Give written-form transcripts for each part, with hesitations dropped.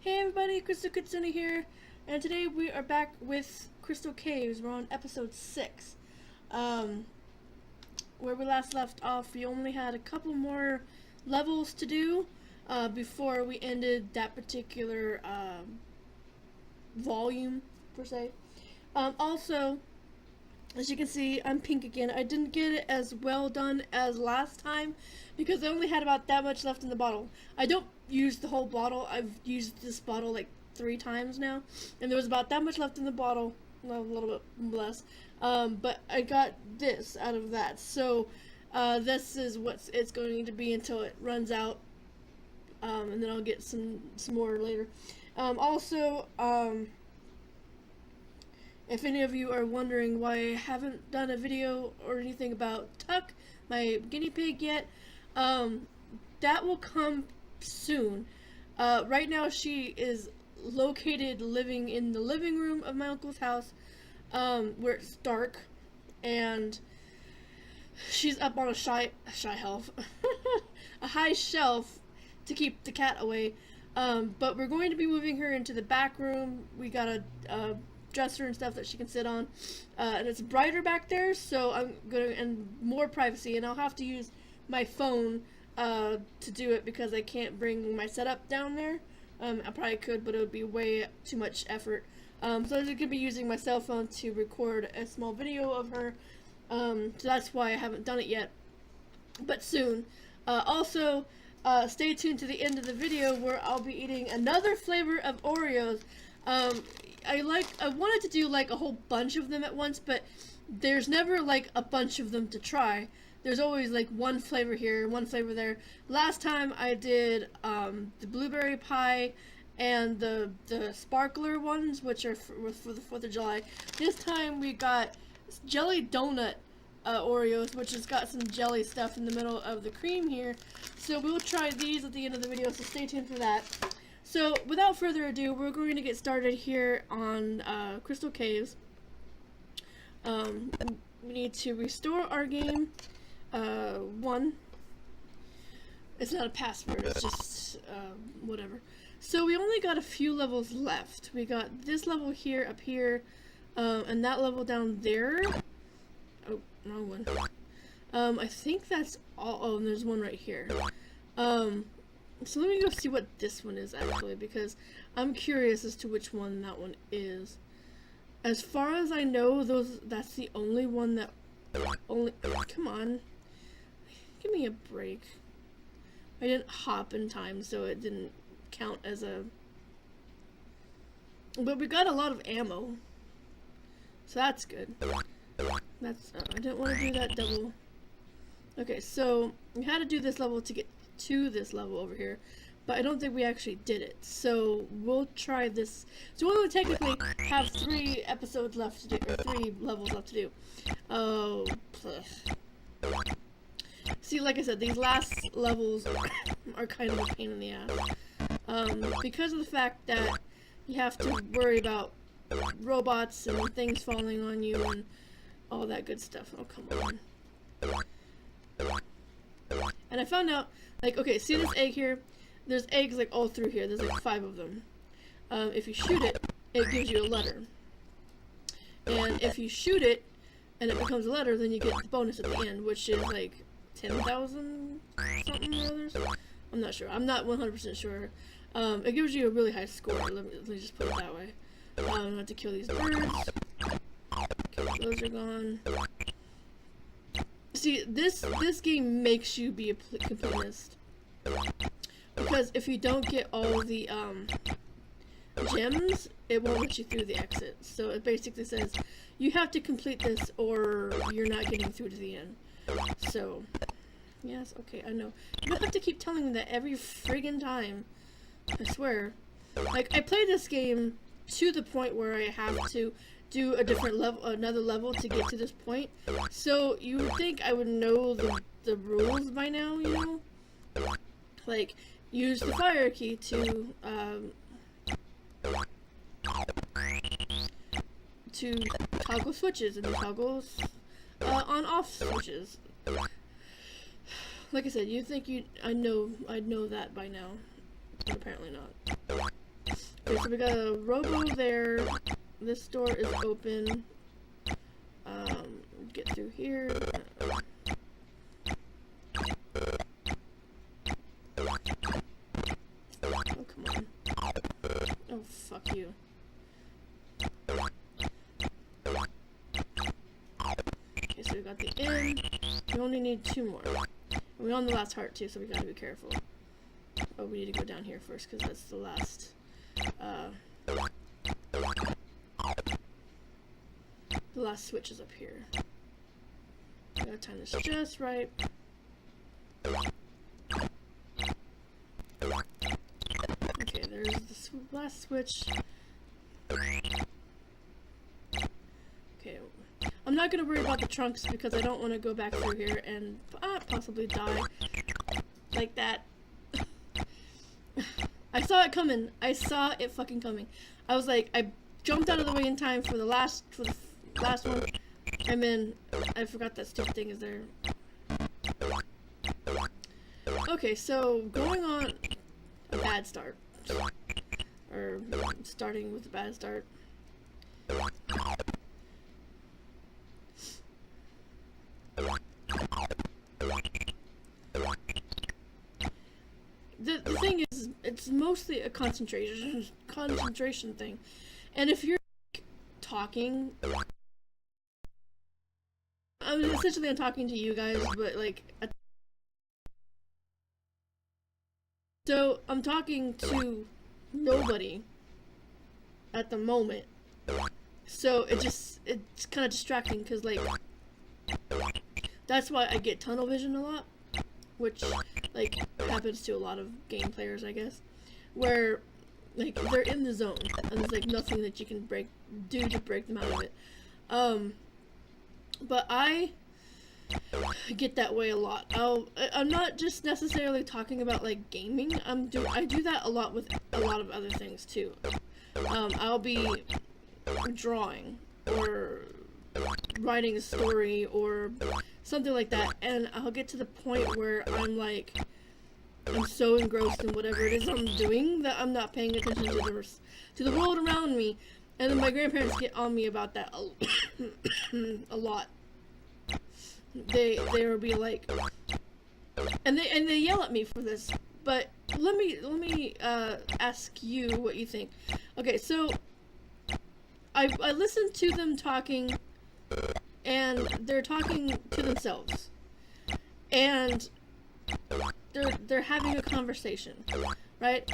Hey everybody, Crystal Kitsune here, and today we are back with Crystal Caves. We're on episode 6. Where we last left off, we only had a couple more levels to do before we ended that particular volume, per se. Also, as you can see, I'm pink again. I didn't get it as well done as last time because I only had about that much left in the bottle. I don't use the whole bottle. I've used this bottle like 3 times now, and there was about that much left in the bottle. Well, a little bit less. But I got this out of that. So this is what it's going to be until it runs out, and then I'll get some more later. If any of you are wondering why I haven't done a video or anything about Tuck, my guinea pig, yet, that will come soon. Right now she is located living in the living room of my uncle's house, where it's dark, and she's up on a a high shelf to keep the cat away. But we're going to be moving her into the back room. We got a dresser and stuff that she can sit on, and it's brighter back there, so I'm gonna, and more privacy, and I'll have to use my phone to do it because I can't bring my setup down there. I probably could, but it would be way too much effort. So I'm going to be using my cell phone to record a small video of her, so that's why I haven't done it yet, but soon. Also, stay tuned to the end of the video where I'll be eating another flavor of Oreos. I wanted to do like a whole bunch of them at once, but there's never like a bunch of them to try. There's always like one flavor here, one flavor there. Last time I did the blueberry pie and the sparkler ones, which are for the 4th of July. This time we got jelly donut Oreos, which has got some jelly stuff in the middle of the cream here. So we'll try these at the end of the video, so stay tuned for that. So, without further ado, we're going to get started here on Crystal Caves. We need to restore our game. 1. It's not a password, it's just whatever. So, we only got a few levels left. We got this level here, up here, and that level down there. Oh, wrong one. I think that's all. Oh, and there's one right here. So let me go see what this one is actually, because I'm curious as to which one that one is. As far as I know, that's the only one that come on. Give me a break. I didn't hop in time, so it didn't count as a... But we got a lot of ammo. So that's good. That's I didn't want to do that double. Okay, so we had to do this level to get to this level over here, but I don't think we actually did it, so we'll try this. So we'll technically have 3 episodes left to do, or 3 levels left to do. Oh, see, like I said, these last levels are kind of a pain in the ass, because of the fact that you have to worry about robots and things falling on you and all that good stuff. Oh, come on. And I found out, like, okay, see this egg here? There's eggs, like, all through here. There's, like, 5 of them. If you shoot it, it gives you a letter. And if you shoot it, and it becomes a letter, then you get the bonus at the end, which is, like, 10,000 something or others? I'm not sure. I'm not 100% sure. It gives you a really high score. Let me just put it that way. I have to kill these birds. Okay, those are gone. See, this game makes you be a completionist, because if you don't get all the gems, it won't let you through the exit. So it basically says you have to complete this or you're not getting through to the end. So yes, okay, I know. You don't have to keep telling me that every friggin' time. I swear. Like, I play this game to the point where I have to do a different level, another level to get to this point. So you would think I would know the rules by now, you know? Like, use the fire key to toggle switches and toggles on-off switches. Like I said, you'd think I'd know that by now, but apparently not. Okay, so we got a robo there. This door is open. Get through here. Oh, come on. Oh, fuck you. Okay, so we got the inn. We only need 2 more. And we're on the last heart too, so we gotta be careful. Oh, we need to go down here first, because that's the last, the last switch is up here. Gotta time this just right. Okay, there's the last switch. Okay, I'm not gonna worry about the trunks because I don't want to go back through here and possibly die like that. I saw it coming. I saw it fucking coming. I was like, I jumped out of the way in time for the last one, and then I forgot that stupid thing is there. Okay, so going on a bad start, or starting with a bad start. The thing is, it's mostly a concentration thing, and if you're talking, I mean, essentially I'm talking to you guys, but like, so I'm talking to nobody at the moment, so it's kind of distracting, because like, that's why I get tunnel vision a lot, which like happens to a lot of game players, I guess, where like they're in the zone and there's like nothing that you can do to break them out of it. But I get that way a lot. I'm not just necessarily talking about like gaming. I do that a lot with a lot of other things too. I'll be drawing or writing a story or something like that, and I'll get to the point where I'm so engrossed in whatever it is I'm doing that I'm not paying attention to the world around me, and then my grandparents get on me about that a lot. They will be like, and they yell at me for this, but let me ask you what you think. Okay, so I listened to them talking, and they're talking to themselves, and they're having a conversation, right?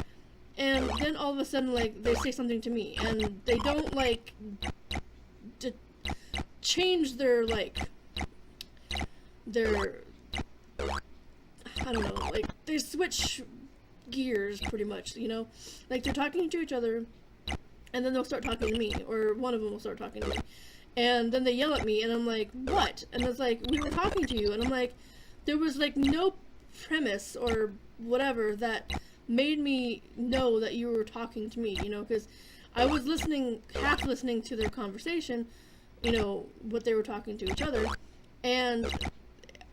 And then all of a sudden, like, they say something to me, and they don't like change their I don't know, like, they switch gears pretty much, you know? Like, they're talking to each other, and then they'll start talking to me, or one of them will start talking to me. And then they yell at me, and I'm like, what? And it's like, we were talking to you, and I'm like, there was like no premise or whatever that made me know that you were talking to me, you know, because I was half listening to their conversation, you know, what they were talking to each other, and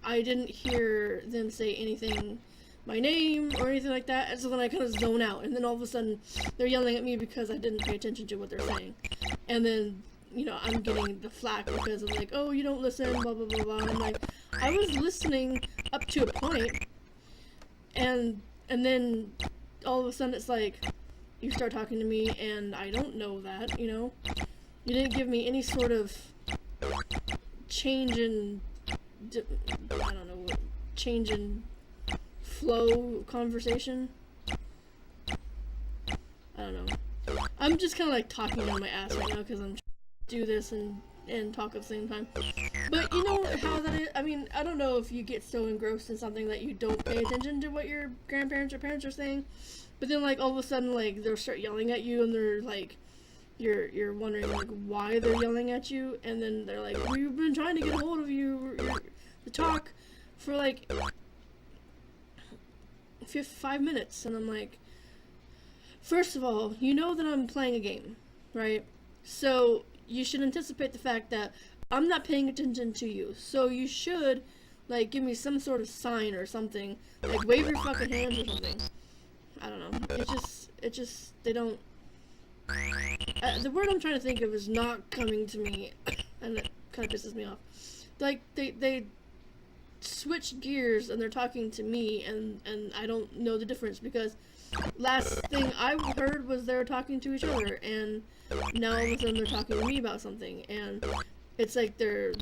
I didn't hear them say anything, my name, or anything like that, and so then I kind of zone out, and then all of a sudden, they're yelling at me because I didn't pay attention to what they're saying, and then, you know, I'm getting the flack because of like, oh, you don't listen, blah, blah, blah, blah, and I'm like, I was listening up to a point, and then all of a sudden it's like, you start talking to me, and I don't know that, you know? You didn't give me any sort of change in, I don't know, change in flow conversation? I don't know. I'm just kind of like talking on my ass right now because I'm trying to do this and talk at the same time. But you know how that is? I mean, I don't know if you get so engrossed in something that you don't pay attention to what your grandparents or parents are saying, but then like all of a sudden like they'll start yelling at you, and they're like, you're wondering like why they're yelling at you, and then they're like, we've been trying to get a hold of you to talk for like 5 minutes, and I'm like, first of all, you know that I'm playing a game, right? So you should anticipate the fact that I'm not paying attention to you. So you should, like, give me some sort of sign or something. Like, wave your fucking hands or something. I don't know. It just, they don't, the word I'm trying to think of is not coming to me, and it kind of pisses me off. Like, they switch gears and they're talking to me, and I don't know the difference, because last thing I heard was they were talking to each other, and now all of a sudden they're talking to me about something, and it's like their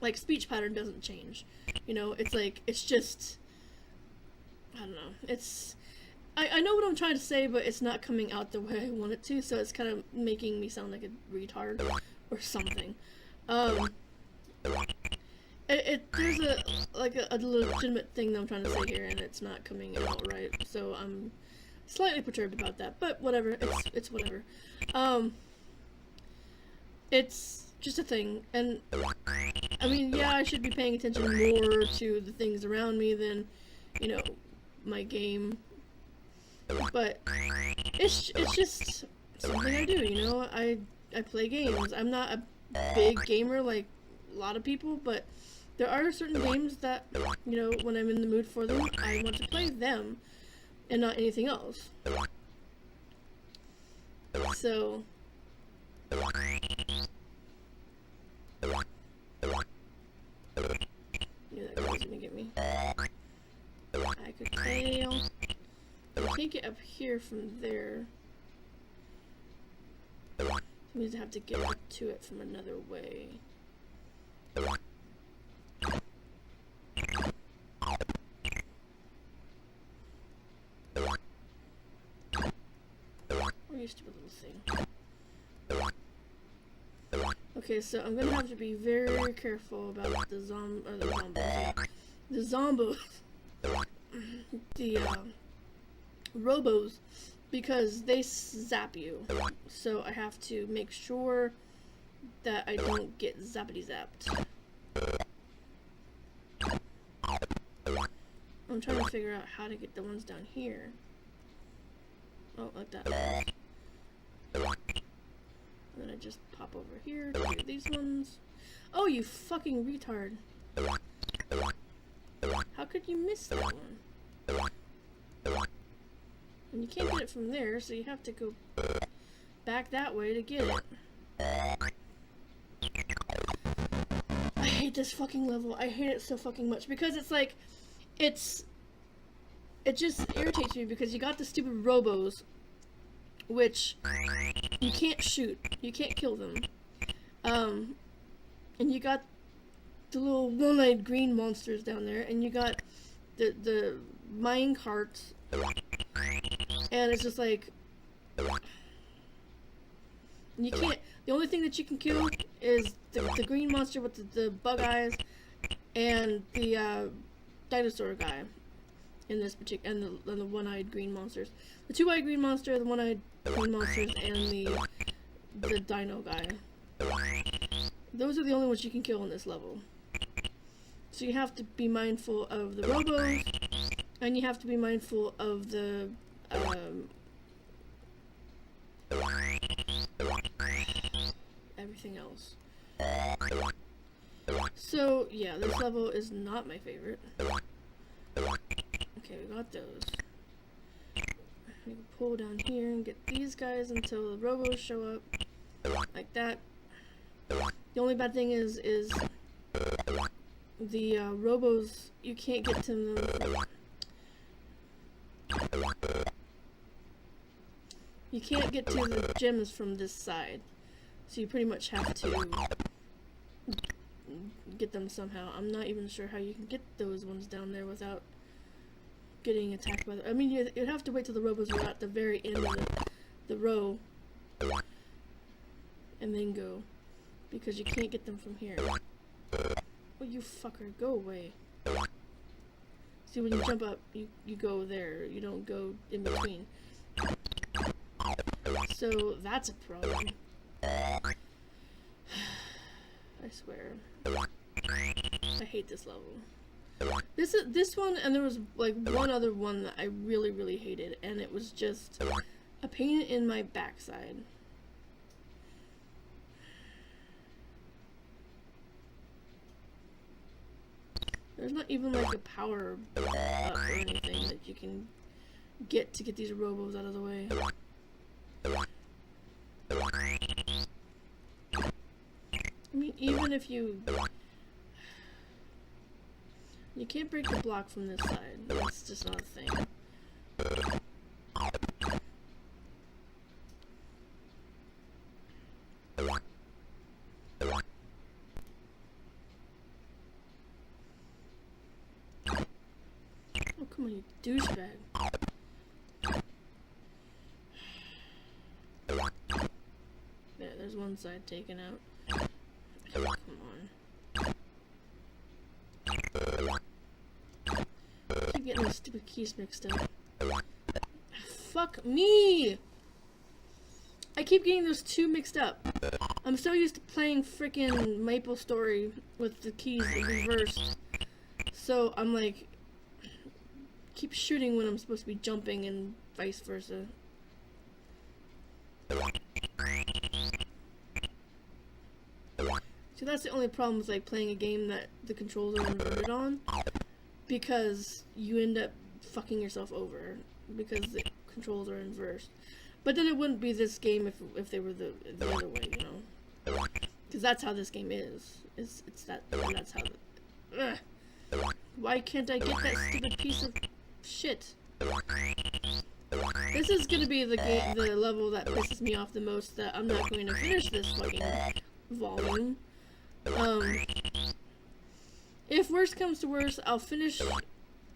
like speech pattern doesn't change. You know, it's like, it's just, I don't know, it's, I know what I'm trying to say, but it's not coming out the way I want it to, so it's kind of making me sound like a retard or something. There's a legitimate thing that I'm trying to say here, and it's not coming out right, so I'm slightly perturbed about that, but whatever, it's whatever. It's just a thing, and I mean, yeah, I should be paying attention more to the things around me than, you know, my game, but it's just something I do, you know. I play games. I'm not a big gamer like a lot of people, but there are certain games that, you know, when I'm in the mood for them, I want to play them and not anything else. So yeah, that guy's gonna get me. I could fail. I can't get up here from there. That means I have to get up to it from another way. We're used to a little thing. Okay, so I'm gonna have to be very careful about the zombos, the robos, because they zap you. So I have to make sure that I don't get zappity zapped. I'm trying to figure out how to get the ones down here. Oh, like that. And then I just pop over here to do these ones. Oh, you fucking retard. How could you miss that one? And you can't get it from there, so you have to go back that way to get it. I hate this fucking level. I hate it so fucking much, because it's like, it just irritates me, because you got the stupid robos, which you can't shoot, you can't kill them, and you got the little one-eyed green monsters down there, and you got the mine carts, and it's just like, you can't, the only thing that you can kill is the green monster with the bug eyes, and the dinosaur guy in this particular, and the one-eyed green monsters. The two-eyed green monster, the one-eyed green monsters, and the dino guy. Those are the only ones you can kill in this level. So you have to be mindful of the robos, and you have to be mindful of the everything else. So yeah, this level is not my favorite. Okay, we got those. We can pull down here and get these guys until the robos show up, like that. The only bad thing is the robos, you can't get to them. You can't get to the gems from this side, so you pretty much have to get them somehow. I'm not even sure how you can get those ones down there without getting attacked by the, I mean, you'd have to wait till the robos are at the very end of the row and then go, because you can't get them from here. Oh, you fucker, go away. See, when you jump up, you go there, you don't go in between. So that's a problem. I swear. I hate this level. This one, and there was like one other one that I really, really hated, and it was just a pain in my backside. There's not even like a power up or anything that you can get to get these robos out of the way. I mean, even if you can't break the block from this side. That's just not a thing. Oh, come on, you douchebag. There, there's one side taken out. Come on. I keep getting those stupid keys mixed up. Fuck me! I keep getting those two mixed up. I'm so used to playing freaking Maple Story with the keys reversed. So I'm like, keep shooting when I'm supposed to be jumping and vice versa. So that's the only problem with like playing a game that the controls are inverted on, because you end up fucking yourself over because the controls are inversed. But then it wouldn't be this game if they were the other way, you know, because that's how this game is. It's that, and that's how. Why can't I get that stupid piece of shit? This is gonna be the level that pisses me off the most. That I'm not going to finish this fucking volume. If worst comes to worst, I'll finish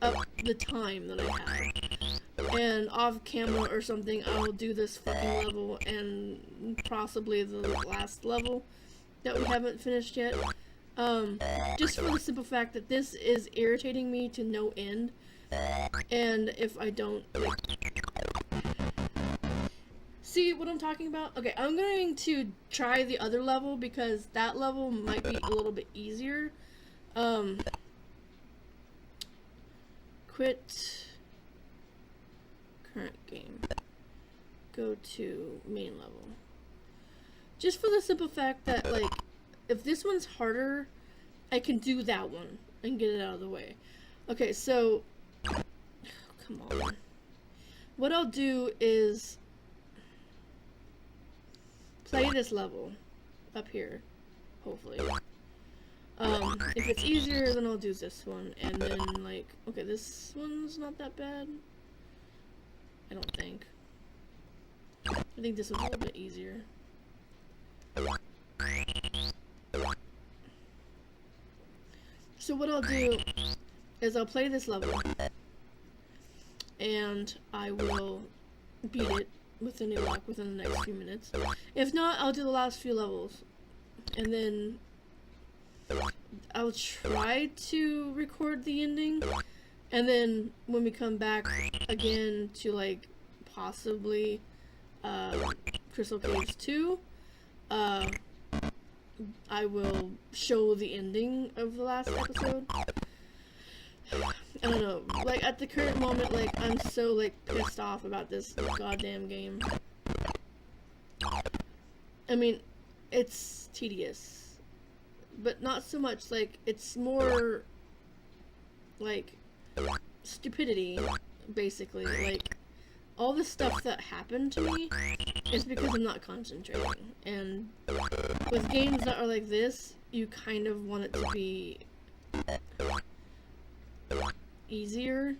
up the time that I have, and off camera or something, I'll do this fucking level and possibly the last level that we haven't finished yet. Just for the simple fact that this is irritating me to no end, and if I don't, like, see what I'm talking about? Okay, I'm going to try the other level because that level might be a little bit easier. Quit current game. Go to main level. Just for the simple fact that, like, if this one's harder, I can do that one and get it out of the way. Okay, so, come on. What I'll do is play this level up here, hopefully. If it's easier, then I'll do this one, and then, like, okay, this one's not that bad. I don't think. I think this one's a little bit easier. So what I'll do is I'll play this level, and I will beat it with any luck within the next few minutes. If not, I'll do the last few levels, and then I'll try to record the ending, and then when we come back again to, like, possibly Crystal Caves 2, I will show the ending of the last episode. I don't know, like, at the current moment, like, I'm so, like, pissed off about this goddamn game. I mean, it's tedious, but not so much, like, it's more, like, stupidity, basically. Like, all the stuff that happened to me is because I'm not concentrating, and with games that are like this, you kind of want it to be easier.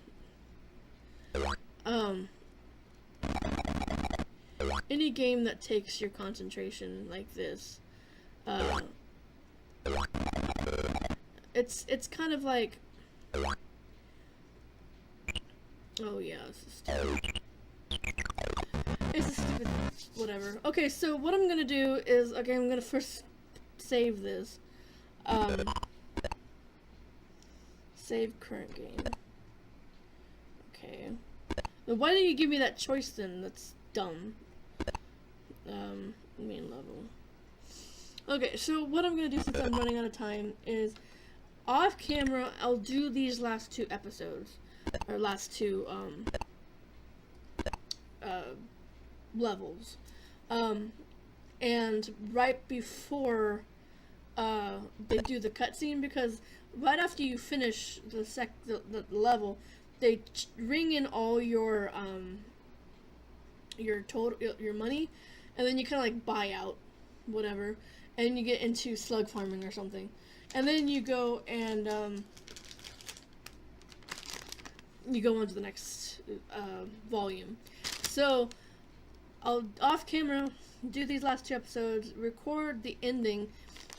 Any game that takes your concentration like this, it's kind of like, oh yeah, this is stupid. It's a stupid whatever. Okay, so what I'm gonna do is, okay, I'm gonna first save this. Save current game. Okay. Now why did you give me that choice then? That's dumb. Main level. Okay, so what I'm gonna do since I'm running out of time is, off camera, I'll do these last two episodes, or last two, levels. And right before, they do the cutscene, because right after you finish the level, they ring in all your total your money, and then you kind of like buy out whatever, and you get into slug farming or something, and then you go and you go on to the next volume. So I'll off camera do these last 2 episodes, record the ending,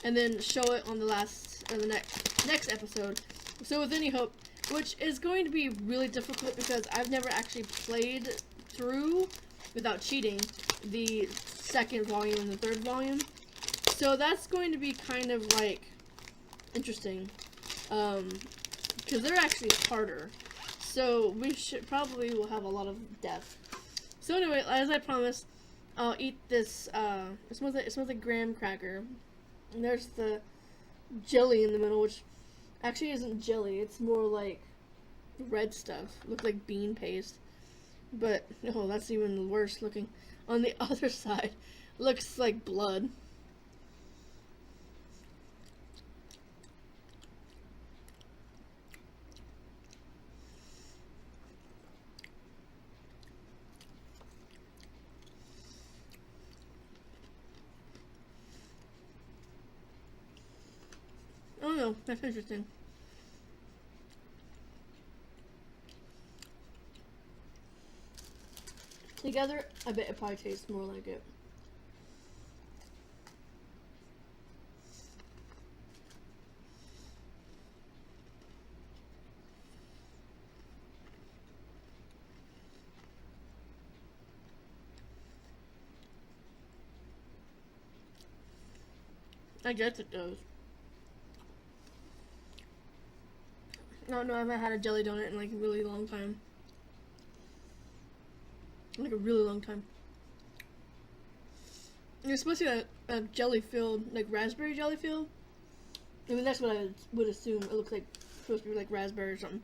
and then show it on the last or the next episode. So with any hope, which is going to be really difficult because I've never actually played through without cheating the 2nd volume and the 3rd volume. So that's going to be kind of like interesting, because they're actually harder. So we will have a lot of death. So anyway, as I promised, I'll eat this. It smells like graham cracker. And there's the jelly in the middle, which actually isn't jelly. It's more like red stuff. Looks like bean paste. But oh, that's even worse looking. On the other side, looks like blood. Oh no, that's interesting. Together, I bet it probably tastes more like it. I guess it does. No, I haven't had a jelly donut in like a really long time. Like a really long time. It's supposed to be a jelly filled, like raspberry jelly filled. I mean, that's what I would assume. It looks like supposed to be like raspberry or something.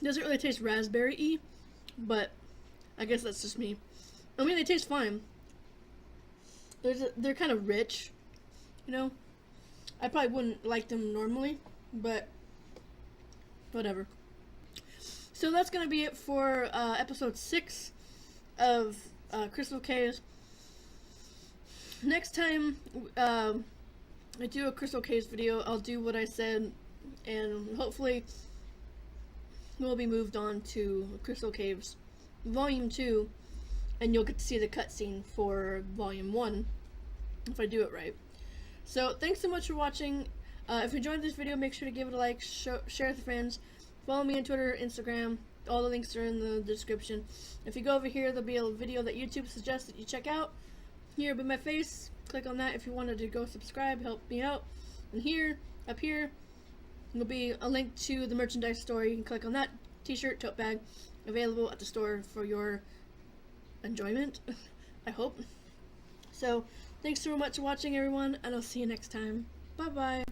It doesn't really taste raspberry-y, but I guess that's just me. I mean, they taste fine. They're kind of rich, you know. I probably wouldn't like them normally, but whatever. So that's gonna be it for episode 6 of Crystal Caves. Next time I do a Crystal Caves video, I'll do what I said, and hopefully we'll be moved on to Crystal Caves Volume 2, and you'll get to see the cutscene for Volume 1 if I do it right. So thanks so much for watching. If you enjoyed this video, make sure to give it a like, share with friends, follow me on Twitter, Instagram. All the links are in the description. If you go over here, there'll be a video that YouTube suggests that you check out. Here will be my face. Click on that if you wanted to go subscribe, help me out. And here, up here, will be a link to the merchandise store. You can click on that. T-shirt, tote bag, available at the store for your enjoyment, I hope. So, thanks so much for watching, everyone, and I'll see you next time. Bye-bye.